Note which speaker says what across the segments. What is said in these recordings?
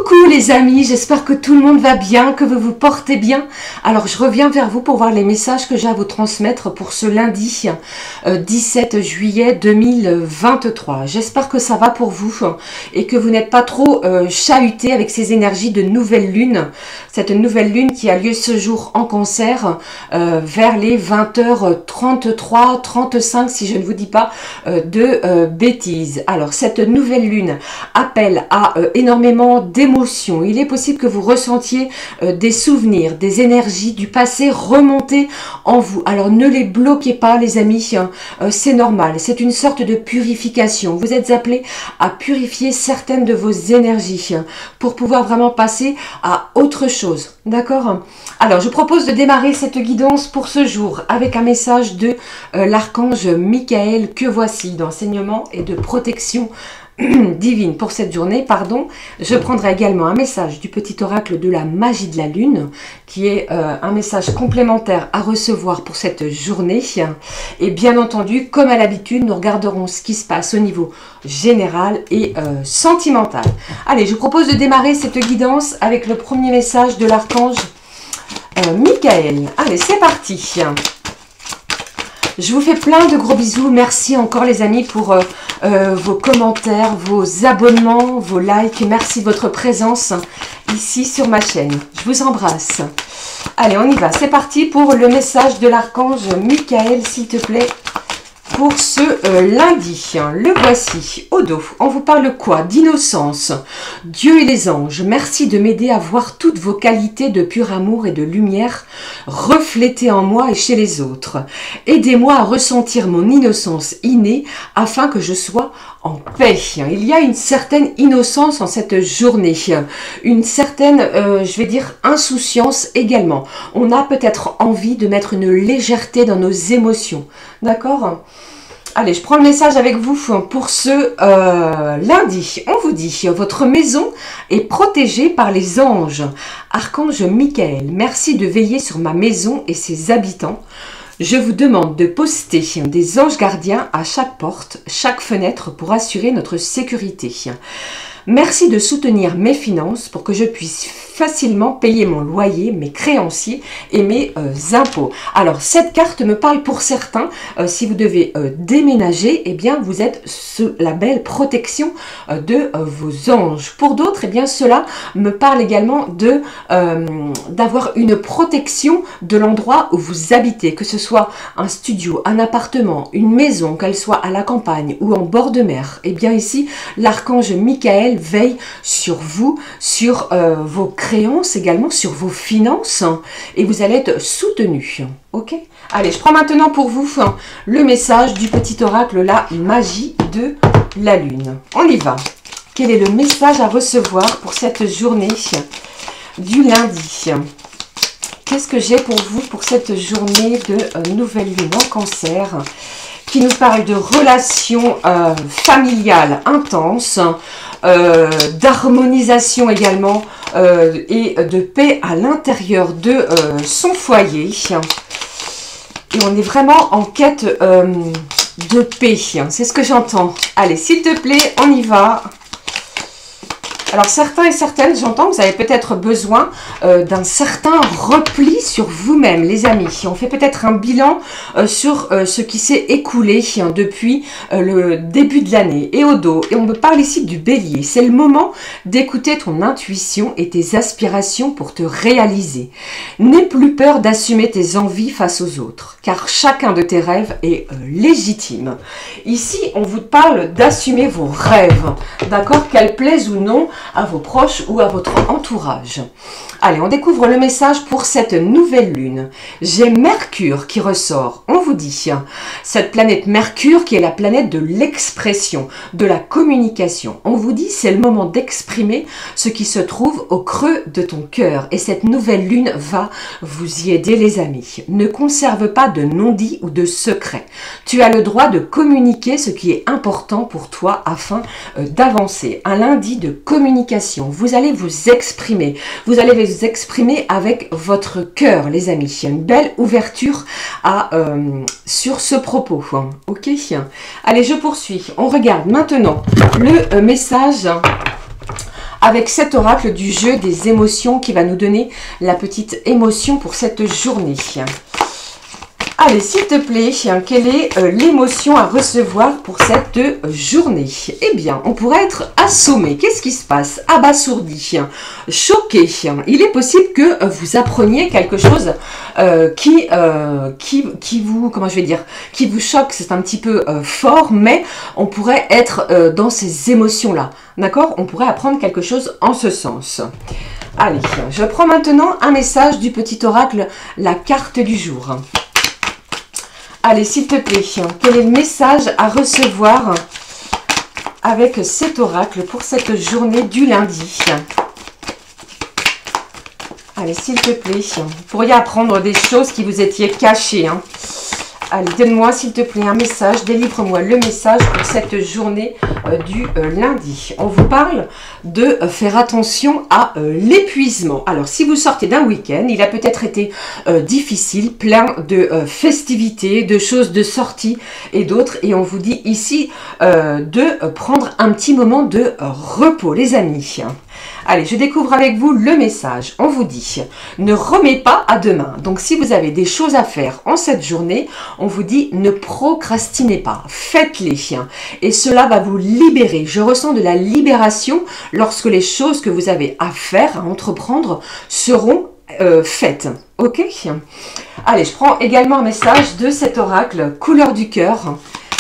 Speaker 1: Coucou les amis, j'espère que tout le monde va bien, que vous vous portez bien. Alors je reviens vers vous pour voir les messages que j'ai à vous transmettre pour ce lundi 17 juillet 2023. J'espère que ça va pour vous et que vous n'êtes pas trop chahuté avec ces énergies de nouvelle lune. Cette nouvelle lune qui a lieu ce jour en Cancer vers les 20h33, 35 si je ne vous dis pas de bêtises. Alors cette nouvelle lune appelle à énormément d'émotions. Il est possible que vous ressentiez des souvenirs, des énergies du passé remonter en vous. Alors ne les bloquez pas les amis, c'est normal. C'est une sorte de purification. Vous êtes appelés à purifier certaines de vos énergies pour pouvoir vraiment passer à autre chose. D'accord? Alors je propose de démarrer cette guidance pour ce jour avec un message de l'archange Michael que voici d'enseignement et de protection divine pour cette journée, pardon. Je prendrai également un message du petit oracle de la magie de la lune, qui est un message complémentaire à recevoir pour cette journée. Et bien entendu, comme à l'habitude, nous regarderons ce qui se passe au niveau général et sentimental. Allez, je vous propose de démarrer cette guidance avec le premier message de l'archange Michael. Allez, c'est parti. Je vous fais plein de gros bisous. Merci encore les amis pour vos commentaires, vos abonnements, vos likes. Merci de votre présence ici sur ma chaîne. Je vous embrasse. Allez, on y va. C'est parti pour le message de l'archange Michael, s'il te plaît, pour ce lundi. Le voici au dos. On vous parle quoi? D'innocence. Dieu et les anges, merci de m'aider à voir toutes vos qualités de pur amour et de lumière reflétées en moi et chez les autres. Aidez-moi à ressentir mon innocence innée afin que je sois en paix. Il y a une certaine innocence en cette journée, une certaine, je vais dire, insouciance également. On a peut-être envie de mettre une légèreté dans nos émotions. D'accord ? Allez, je prends le message avec vous pour ce lundi. On vous dit, votre maison est protégée par les anges. Archange Michael, merci de veiller sur ma maison et ses habitants. Je vous demande de poster des anges gardiens à chaque porte, chaque fenêtre pour assurer notre sécurité. Merci de soutenir mes finances pour que je puisse facilement payer mon loyer, mes créanciers et mes impôts. Alors, cette carte me parle pour certains. Si vous devez déménager, eh bien, vous êtes sous la belle protection de vos anges. Pour d'autres, eh bien, cela me parle également de d'avoir une protection de l'endroit où vous habitez, que ce soit un studio, un appartement, une maison, qu'elle soit à la campagne ou en bord de mer. Eh bien, ici, l'archange Michael veille sur vous, sur vos créances également, sur vos finances, et vous allez être soutenu. Ok? Allez, je prends maintenant pour vous le message du petit oracle, la magie de la lune. On y va. Quel est le message à recevoir pour cette journée du lundi? Qu'est-ce que j'ai pour vous pour cette journée de nouvelle lune en Cancer, qui nous parle de relations familiales intenses, d'harmonisation également et de paix à l'intérieur de son foyer. Et on est vraiment en quête de paix, c'est ce que j'entends. Allez, s'il te plaît, on y va. Alors certains et certaines, j'entends que vous avez peut-être besoin d'un certain repli sur vous-même, les amis. On fait peut-être un bilan sur ce qui s'est écoulé depuis le début de l'année et au dos. Et on me parle ici du bélier. C'est le moment d'écouter ton intuition et tes aspirations pour te réaliser. N'aie plus peur d'assumer tes envies face aux autres, car chacun de tes rêves est légitime. Ici, on vous parle d'assumer vos rêves, d'accord, qu'elles plaisent ou non à vos proches ou à votre entourage. Allez, on découvre le message pour cette nouvelle lune. J'ai Mercure qui ressort. On vous dit, cette planète Mercure qui est la planète de l'expression, de la communication. On vous dit, c'est le moment d'exprimer ce qui se trouve au creux de ton cœur. Et cette nouvelle lune va vous y aider, les amis. Ne conserve pas de non-dit ou de secret. Tu as le droit de communiquer ce qui est important pour toi afin d'avancer. Un lundi de communication. Vous allez vous exprimer. Vous allez vous exprimer avec votre cœur, les amis. Il y a une belle ouverture sur ce propos. Ok? Allez, je poursuis. On regarde maintenant le message avec cet oracle du jeu des émotions qui va nous donner la petite émotion pour cette journée. Allez, s'il te plaît, quelle est l'émotion à recevoir pour cette journée? Eh bien, on pourrait être assommé. Qu'est-ce qui se passe? Abasourdi, choqué. Il est possible que vous appreniez quelque chose qui vous, comment je vais dire, qui vous choque. C'est un petit peu fort, mais on pourrait être dans ces émotions-là. D'accord? On pourrait apprendre quelque chose en ce sens. Allez, je prends maintenant un message du petit oracle, la carte du jour. Allez, s'il te plaît, quel est le message à recevoir avec cet oracle pour cette journée du lundi? Allez, s'il te plaît, vous pourriez apprendre des choses qui vous étiez cachées. Allez, donne-moi, s'il te plaît, un message. Délivre-moi le message pour cette journée du lundi. On vous parle de faire attention à l'épuisement. Alors, si vous sortez d'un week-end, il a peut-être été difficile, plein de festivités, de choses de sortie et d'autres. Et on vous dit ici de prendre un petit moment de repos, les amis. Allez, je découvre avec vous le message. On vous dit, ne remets pas à demain. Donc, si vous avez des choses à faire en cette journée, on vous dit, ne procrastinez pas. Faites-les. Et cela va vous libérer. Je ressens de la libération lorsque les choses que vous avez à faire, à entreprendre, seront faites. Ok? Allez, je prends également un message de cet oracle, couleur du cœur,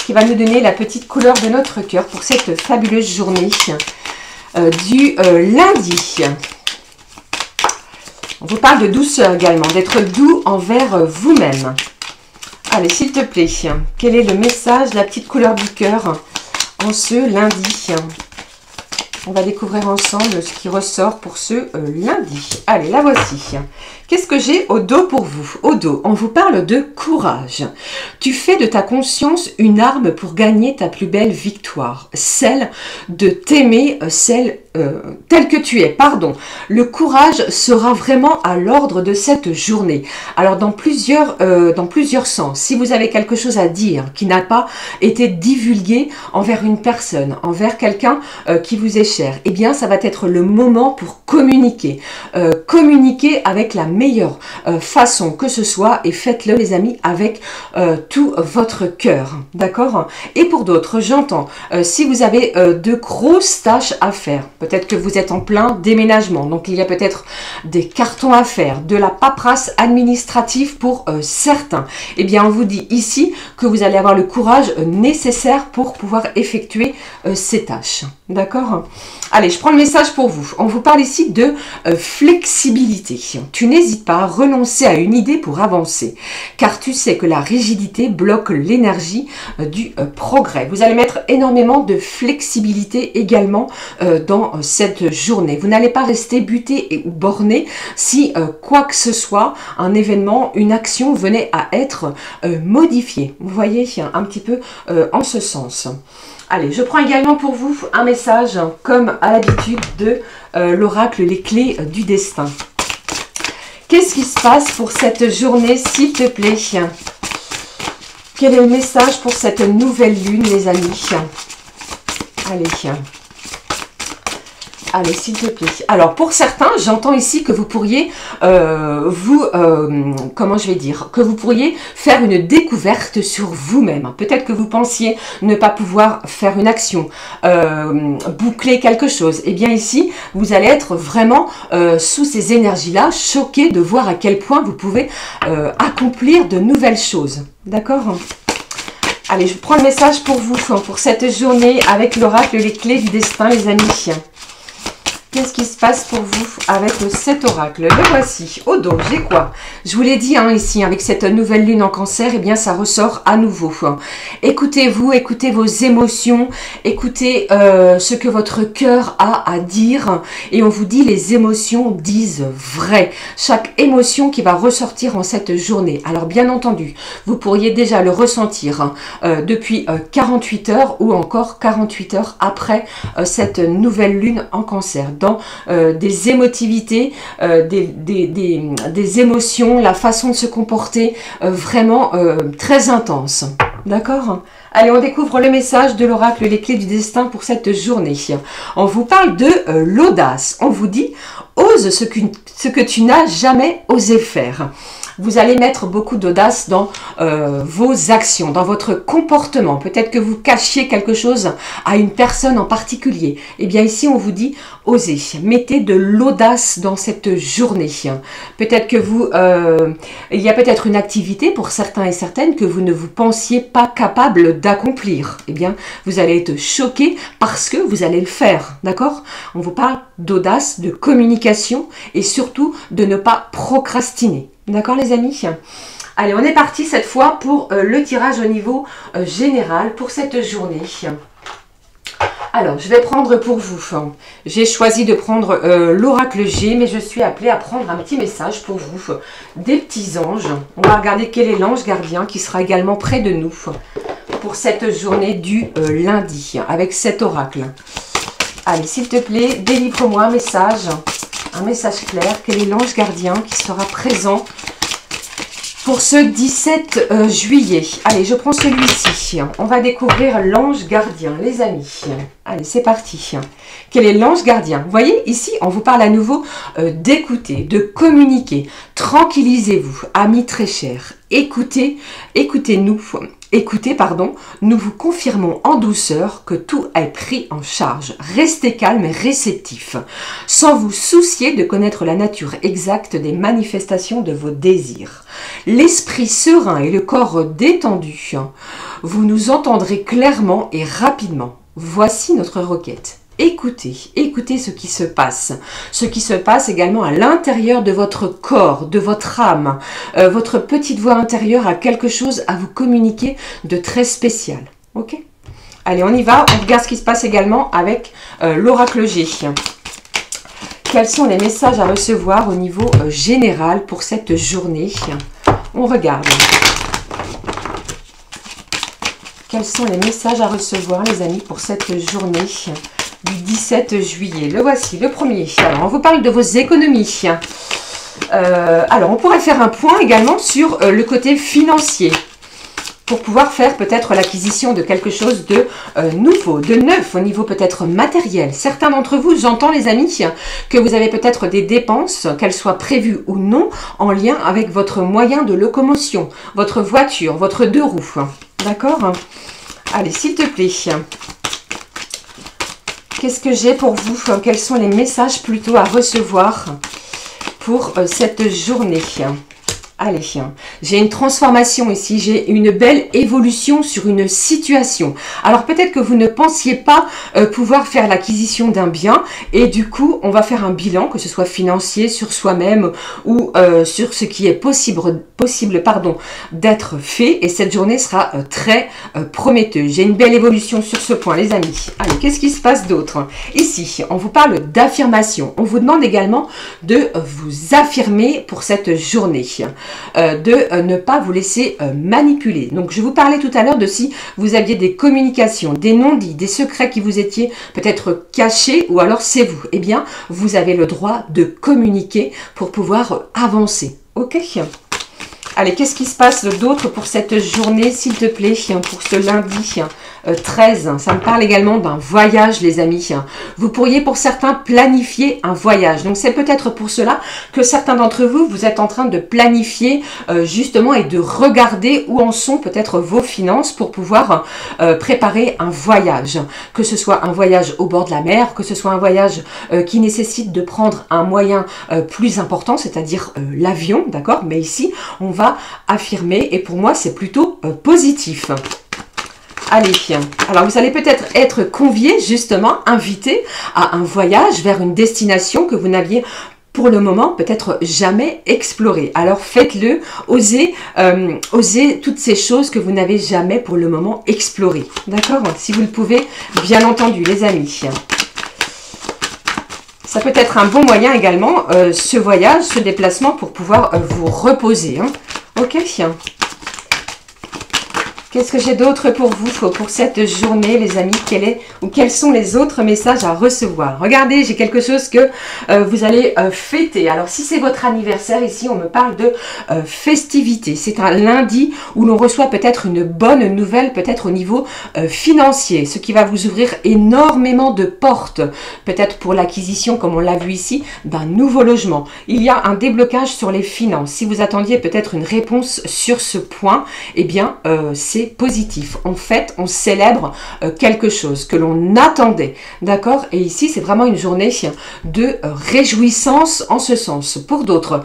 Speaker 1: qui va nous donner la petite couleur de notre cœur pour cette fabuleuse journée du lundi. On vous parle de douceur également, d'être doux envers vous-même. Allez, s'il te plaît, quel est le message, la petite couleur du cœur en ce lundi? On va découvrir ensemble ce qui ressort pour ce lundi. Allez, la voici. Qu'est-ce que j'ai au dos pour vous? Au dos, on vous parle de courage. Tu fais de ta conscience une arme pour gagner ta plus belle victoire. Celle de t'aimer, telle que tu es. Pardon. Le courage sera vraiment à l'ordre de cette journée. Alors, dans plusieurs sens. Si vous avez quelque chose à dire qui n'a pas été divulgué envers une personne, envers quelqu'un qui vous est cher, eh bien, ça va être le moment pour communiquer. Communiquer avec la meilleure façon que ce soit et faites-le, les amis, avec tout votre cœur. D'accord? Et pour d'autres, j'entends, si vous avez de grosses tâches à faire, peut-être que vous êtes en plein déménagement, donc il y a peut-être des cartons à faire, de la paperasse administrative pour certains, eh bien, on vous dit ici que vous allez avoir le courage nécessaire pour pouvoir effectuer ces tâches. D'accord? Allez, je prends le message pour vous. On vous parle ici de flexibilité. Tu n'hésites pas à renoncer à une idée pour avancer, car tu sais que la rigidité bloque l'énergie du progrès. Vous allez mettre énormément de flexibilité également dans cette journée. Vous n'allez pas rester buté ou borné si quoi que ce soit, un événement, une action venait à être modifiée. Vous voyez, un petit peu en ce sens. Allez, je prends également pour vous un message, comme à l'habitude, de l'oracle Les Clés du Destin. Qu'est-ce qui se passe pour cette journée, s'il te plaît? Quel est le message pour cette nouvelle lune, les amis? Allez. Allez, s'il te plaît. Alors, pour certains, j'entends ici que vous pourriez, comment je vais dire, que vous pourriez faire une découverte sur vous-même. Peut-être que vous pensiez ne pas pouvoir faire une action, boucler quelque chose. Eh bien, ici, vous allez être vraiment sous ces énergies-là, choqués de voir à quel point vous pouvez accomplir de nouvelles choses. D'accord ? Allez, je prends le message pour vous, pour cette journée avec l'oracle Les Clés du Destin, les amis. Qu'est-ce qui se passe pour vous avec cet oracle? Le voici. Au dos, j'ai quoi? Je vous l'ai dit ici, avec cette nouvelle lune en cancer, eh bien ça ressort à nouveau. Écoutez-vous, écoutez vos émotions, écoutez ce que votre cœur a à dire. Et on vous dit, les émotions disent vrai. Chaque émotion qui va ressortir en cette journée. Alors bien entendu, vous pourriez déjà le ressentir depuis 48 heures ou encore 48 heures après cette nouvelle lune en cancer. Dans des émotivités, des émotions, la façon de se comporter vraiment très intense. D'accord? Allez, on découvre le message de l'oracle, les clés du destin pour cette journée. On vous parle de l'audace. On vous dit, ose ce que tu n'as jamais osé faire. Vous allez mettre beaucoup d'audace dans vos actions, dans votre comportement. Peut-être que vous cachiez quelque chose à une personne en particulier. Eh bien ici, on vous dit, osez. Mettez de l'audace dans cette journée. Peut-être que il y a peut-être une activité pour certains et certaines que vous ne vous pensiez pas capable d'accomplir. Eh bien, vous allez être choqué parce que vous allez le faire. D'accord? On vous parle d'audace, de communication et surtout de ne pas procrastiner. D'accord les amis? Allez, on est parti cette fois pour le tirage au niveau général pour cette journée. Alors, je vais prendre pour vous. J'ai choisi de prendre l'oracle G, mais je suis appelée à prendre un petit message pour vous. Des petits anges. On va regarder quel est l'ange gardien qui sera également près de nous pour cette journée du lundi avec cet oracle. Allez, s'il te plaît, délivre-moi un message clair. Quel est l'ange gardien qui sera présent pour ce 17 juillet? Allez, je prends celui-ci. On va découvrir l'ange gardien, les amis. Allez, c'est parti. Quel est l'ange gardien? Vous voyez, ici, on vous parle à nouveau d'écouter, de communiquer. Tranquillisez-vous, amis très chers. Écoutez, nous vous confirmons en douceur que tout est pris en charge. Restez calme et réceptif, sans vous soucier de connaître la nature exacte des manifestations de vos désirs. L'esprit serein et le corps détendu, vous nous entendrez clairement et rapidement. Voici notre requête. Écoutez ce qui se passe. Ce qui se passe également à l'intérieur de votre corps, de votre âme. Votre petite voix intérieure a quelque chose à vous communiquer de très spécial. Ok? Allez, on y va. On regarde ce qui se passe également avec l'oracle G. Quels sont les messages à recevoir au niveau général pour cette journée? On regarde. Quels sont les messages à recevoir, les amis, pour cette journée du 17 juillet? Le voici, le premier. Alors, on vous parle de vos économies. Alors, on pourrait faire un point également sur le côté financier pour pouvoir faire peut-être l'acquisition de quelque chose de nouveau, de neuf, au niveau peut-être matériel. Certains d'entre vous, j'entends les amis, que vous avez peut-être des dépenses, qu'elles soient prévues ou non, en lien avec votre moyen de locomotion, votre voiture, votre deux roues. D'accord? Allez, s'il te plaît. Qu'est-ce que j'ai pour vous? Quels sont les messages plutôt à recevoir pour cette journée? Allez, j'ai une transformation ici, j'ai une belle évolution sur une situation. Alors peut-être que vous ne pensiez pas pouvoir faire l'acquisition d'un bien et du coup on va faire un bilan, que ce soit financier, sur soi-même ou sur ce qui est possible d'être fait, et cette journée sera très prometteuse. J'ai une belle évolution sur ce point les amis. Allez, qu'est-ce qui se passe d'autre? Ici, on vous parle d'affirmation. On vous demande également de vous affirmer pour cette journée. De ne pas vous laisser manipuler. Donc je vous parlais tout à l'heure de si vous aviez des communications, des non-dits, des secrets qui vous étiez peut-être cachés ou alors c'est vous. Eh bien, vous avez le droit de communiquer pour pouvoir avancer. Ok? Allez, qu'est-ce qui se passe d'autre pour cette journée, s'il te plaît, pour ce lundi 13? Ça me parle également d'un voyage, les amis. Vous pourriez pour certains planifier un voyage. Donc c'est peut-être pour cela que certains d'entre vous, vous êtes en train de planifier justement et de regarder où en sont peut-être vos finances pour pouvoir préparer un voyage. Que ce soit un voyage au bord de la mer, que ce soit un voyage qui nécessite de prendre un moyen plus important, c'est-à-dire l'avion, d'accord? Mais ici, on va affirmer et pour moi, c'est plutôt positif. Allez, alors vous allez peut-être être convié, justement, invité à un voyage vers une destination que vous n'aviez pour le moment peut-être jamais exploré. Alors faites-le, osez toutes ces choses que vous n'avez jamais pour le moment explorées. D'accord? Si vous le pouvez, bien entendu, les amis. Ça peut être un bon moyen également, ce voyage, ce déplacement, pour pouvoir vous reposer. Hein. Ok? Qu'est-ce que j'ai d'autre pour vous pour cette journée, les amis? Quels sont les autres messages à recevoir? Regardez, j'ai quelque chose que vous allez fêter. Alors, si c'est votre anniversaire, ici, on me parle de festivité. C'est un lundi où l'on reçoit peut-être une bonne nouvelle, peut-être au niveau financier, ce qui va vous ouvrir énormément de portes. Peut-être pour l'acquisition, comme on l'a vu ici, d'un nouveau logement. Il y a un déblocage sur les finances. Si vous attendiez peut-être une réponse sur ce point, eh bien, c'est positif. En fait, on célèbre quelque chose que l'on attendait, d'accord? Et ici, c'est vraiment une journée de réjouissance en ce sens. Pour d'autres,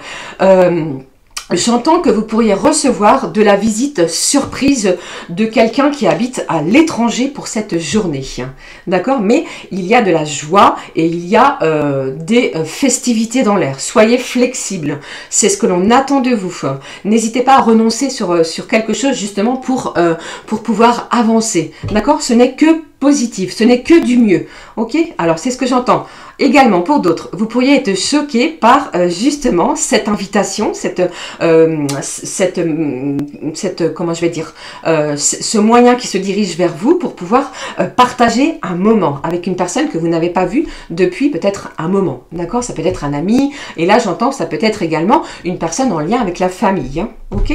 Speaker 1: j'entends que vous pourriez recevoir de la visite surprise de quelqu'un qui habite à l'étranger pour cette journée. D'accord? Mais il y a de la joie et il y a des festivités dans l'air. Soyez flexibles. C'est ce que l'on attend de vous. N'hésitez pas à renoncer sur quelque chose justement pour pouvoir avancer. D'accord? Ce n'est que positif, ce n'est que du mieux. Ok? Alors, c'est ce que j'entends. Également, pour d'autres, vous pourriez être choqué par justement cette invitation, comment je vais dire, ce moyen qui se dirige vers vous pour pouvoir partager un moment avec une personne que vous n'avez pas vue depuis peut-être un moment. D'accord? Ça peut être un ami, et là j'entends ça peut être également une personne en lien avec la famille. Hein. Ok?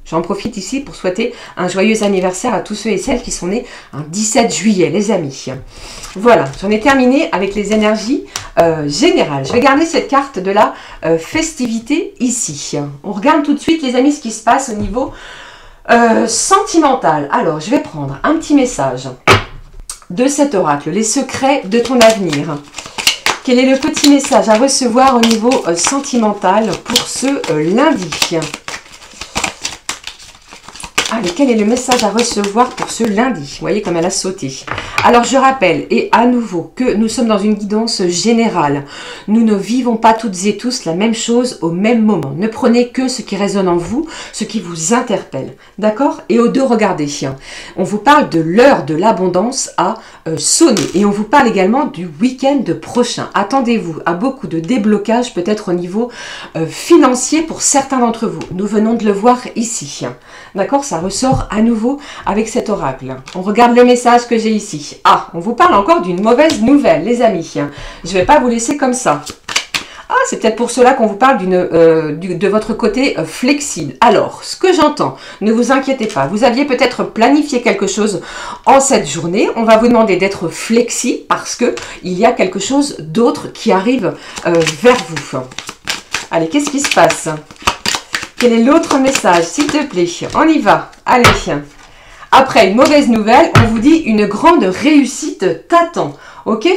Speaker 1: J'en profite ici pour souhaiter un joyeux anniversaire à tous ceux et celles qui sont nés un 17 juillet, les amis. Voilà, j'en ai terminé avec les énergies générales. Je vais garder cette carte de la festivité ici. On regarde tout de suite, les amis, ce qui se passe au niveau sentimental. Alors, je vais prendre un petit message de cet oracle, les secrets de ton avenir. Quel est le petit message à recevoir au niveau sentimental pour ce lundi? Allez, quel est le message à recevoir pour ce lundi? Vous voyez comme elle a sauté. Alors, je rappelle, et à nouveau, que nous sommes dans une guidance générale. Nous ne vivons pas toutes et tous la même chose au même moment. Ne prenez que ce qui résonne en vous, ce qui vous interpelle. D'accord? Et aux deux, regardez. On vous parle de l'heure de l'abondance à sonner. Et on vous parle également du week-end prochain. Attendez-vous à beaucoup de déblocage, peut-être au niveau financier pour certains d'entre vous. Nous venons de le voir ici. D'accord? Ça ressort à nouveau avec cet oracle. On regarde le message que j'ai ici. Ah, on vous parle encore d'une mauvaise nouvelle, les amis. Je ne vais pas vous laisser comme ça. Ah, c'est peut-être pour cela qu'on vous parle de votre côté flexible. Alors, ce que j'entends, ne vous inquiétez pas. Vous aviez peut-être planifié quelque chose en cette journée. On va vous demander d'être flexible parce qu'il y a quelque chose d'autre qui arrive vers vous. Allez, qu'est-ce qui se passe ? Quel est l'autre message, s'il te plaît? On y va. Allez. Après une mauvaise nouvelle, on vous dit une grande réussite t'attend. Ok?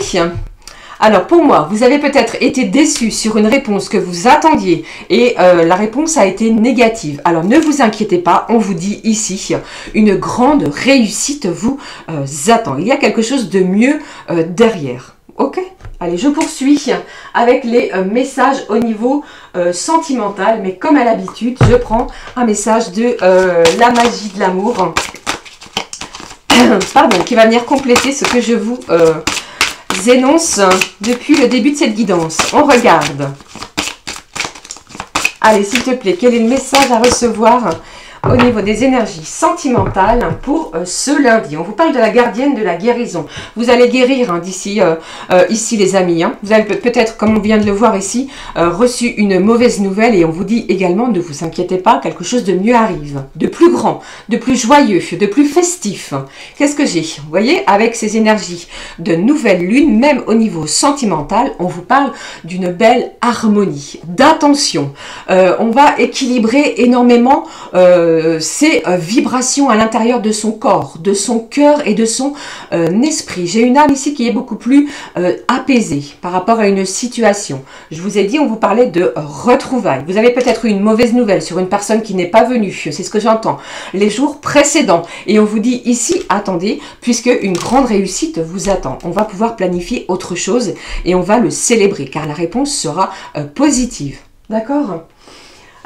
Speaker 1: Alors pour moi, vous avez peut-être été déçu sur une réponse que vous attendiez et la réponse a été négative. Alors ne vous inquiétez pas, on vous dit ici, une grande réussite vous attend. Il y a quelque chose de mieux derrière. Ok? Allez, je poursuis avec les messages au niveau sentimental. Mais comme à l'habitude, je prends un message de la magie de l'amour. Pardon, qui va venir compléter ce que je vous énonce depuis le début de cette guidance. On regarde. Allez, s'il te plaît, quel est le message à recevoir au niveau des énergies sentimentales pour ce lundi? On vous parle de la gardienne de la guérison. Vous allez guérir hein, d'ici ici les amis. Hein. Vous avez peut-être, comme on vient de le voir ici, reçu une mauvaise nouvelle et on vous dit également, ne vous inquiétez pas, quelque chose de mieux arrive, de plus grand, de plus joyeux, de plus festif. Qu'est-ce que j'ai? Vous voyez, avec ces énergies de nouvelle lune, même au niveau sentimental, on vous parle d'une belle harmonie, d'attention. On va équilibrer énormément ces vibrations à l'intérieur de son corps, de son cœur et de son esprit. J'ai une âme ici qui est beaucoup plus apaisée par rapport à une situation. Je vous ai dit, on vous parlait de retrouvailles. Vous avez peut-être eu une mauvaise nouvelle sur une personne qui n'est pas venue, c'est ce que j'entends, les jours précédents. Et on vous dit ici, attendez, puisque une grande réussite vous attend. On va pouvoir planifier autre chose et on va le célébrer, car la réponse sera positive. D'accord ?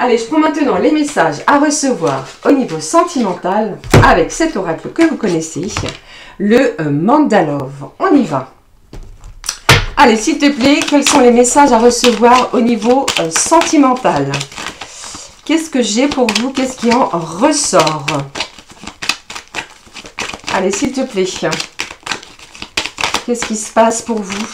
Speaker 1: Allez, je prends maintenant les messages à recevoir au niveau sentimental avec cet oracle que vous connaissez, le Mandalove. On y va. Allez, s'il te plaît, quels sont les messages à recevoir au niveau sentimental? Qu'est-ce que j'ai pour vous? Qu'est-ce qui en ressort? Allez, s'il te plaît. Qu'est-ce qui se passe pour vous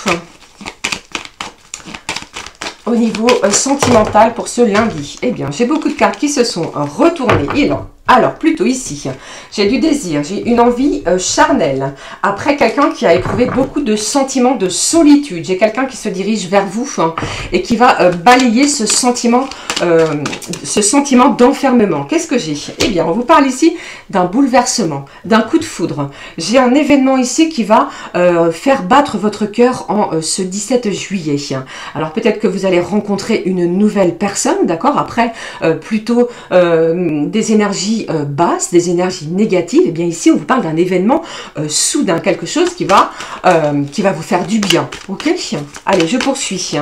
Speaker 1: au niveau sentimental pour ce lundi? Eh bien, j'ai beaucoup de cartes qui se sont retournées. Et non. Alors, plutôt ici, j'ai du désir, j'ai une envie charnelle. Après, quelqu'un qui a éprouvé beaucoup de sentiments de solitude. J'ai quelqu'un qui se dirige vers vous et qui va balayer ce sentiment d'enfermement. Qu'est-ce que j'ai? Eh bien, on vous parle ici d'un bouleversement, d'un coup de foudre. J'ai un événement ici qui va faire battre votre cœur en ce 17 juillet. Alors, peut-être que vous allez rencontrer une nouvelle personne, d'accord? Après, plutôt des énergies basses, des énergies négatives. Et bien ici, on vous parle d'un événement soudain, quelque chose qui va vous faire du bien. Ok? Allez, je poursuis.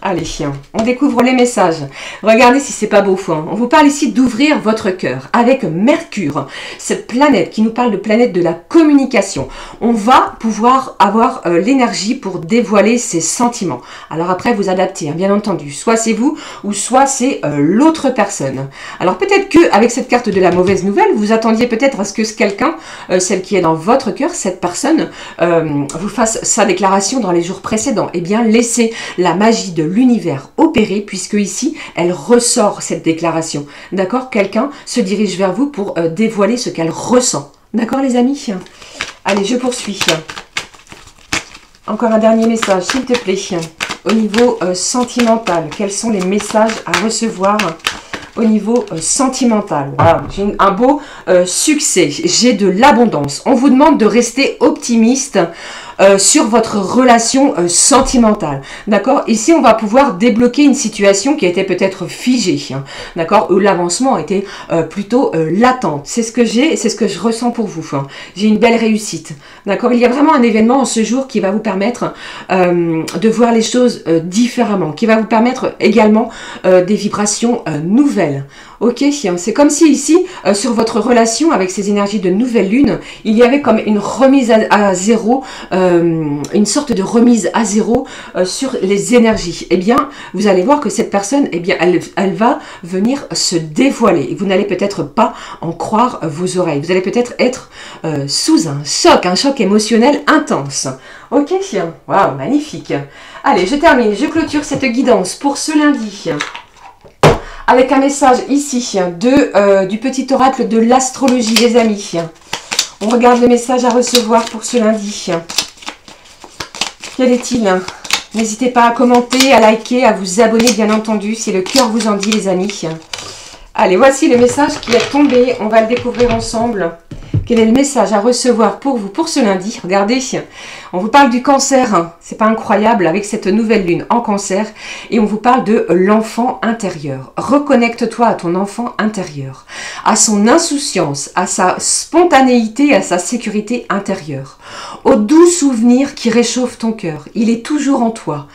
Speaker 1: Allez, on découvre les messages. Regardez si c'est pas beau. On vous parle ici d'ouvrir votre cœur avec Mercure, cette planète qui nous parle de planète de la communication. On va pouvoir avoir l'énergie pour dévoiler ses sentiments. Alors après, vous adaptez, bien entendu. Soit c'est vous ou soit c'est l'autre personne. Alors peut-être qu'avec cette carte de la mauvaise nouvelle, vous attendiez peut-être à ce que quelqu'un, celle qui est dans votre cœur, cette personne, vous fasse sa déclaration dans les jours précédents. Eh bien, laissez la magie de l'univers opérer, puisque ici, elle ressort cette déclaration. D'accord? Quelqu'un se dirige vers vous pour dévoiler ce qu'elle ressent. D'accord, les amis? Allez, je poursuis. Encore un dernier message, s'il te plaît. Au niveau sentimental, quels sont les messages à recevoir au niveau sentimental? Voilà, j'ai un beau succès, j'ai de l'abondance. On vous demande de rester optimiste sur votre relation sentimentale. D'accord? Ici, on va pouvoir débloquer une situation qui était peut-être figée. D'accord? Où l'avancement était plutôt latente. C'est ce que j'ai et c'est ce que je ressens pour vous. J'ai une belle réussite. D'accord? Il y a vraiment un événement en ce jour qui va vous permettre de voir les choses différemment, qui va vous permettre également des vibrations nouvelles. Ok? C'est comme si ici, sur votre relation avec ces énergies de nouvelle lune, il y avait comme une remise à zéro, une sorte de remise à zéro sur les énergies. Eh bien, vous allez voir que cette personne, eh bien, elle va venir se dévoiler. Et vous n'allez peut-être pas en croire vos oreilles. Vous allez peut-être être sous un choc émotionnel intense. Ok? Waouh, magnifique. Allez, je termine, je clôture cette guidance pour ce lundi. Avec un message ici du petit oracle de l'astrologie, les amis. On regarde le message à recevoir pour ce lundi. Quel est-il? N'hésitez pas à commenter, à liker, à vous abonner, bien entendu, si le cœur vous en dit, les amis. Allez, voici le message qui est tombé. On va le découvrir ensemble. Quel est le message à recevoir pour vous pour ce lundi? Regardez, on vous parle du cancer. C'est pas incroyable avec cette nouvelle lune en cancer. Et on vous parle de l'enfant intérieur. Reconnecte-toi à ton enfant intérieur, à son insouciance, à sa spontanéité, à sa sécurité intérieure, aux doux souvenirs qui réchauffent ton cœur. Il est toujours en toi.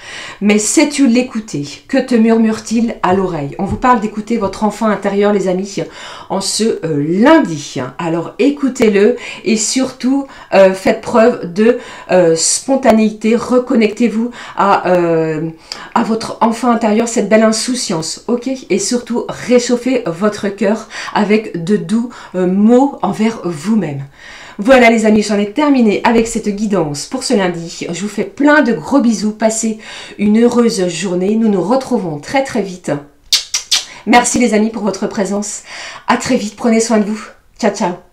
Speaker 1: Mais sais-tu l'écouter? Que te murmure-t-il à l'oreille? On vous parle d'écouter votre enfant intérieur, les amis, en ce lundi. Alors écoutez-le et surtout faites preuve de spontanéité. Reconnectez-vous à votre enfant intérieur, cette belle insouciance, ok? Et surtout réchauffez votre cœur avec de doux mots envers vous-même. Voilà les amis, j'en ai terminé avec cette guidance pour ce lundi. Je vous fais plein de gros bisous. Passez une heureuse journée. Nous nous retrouvons très très vite. Merci les amis pour votre présence. À très vite. Prenez soin de vous. Ciao, ciao.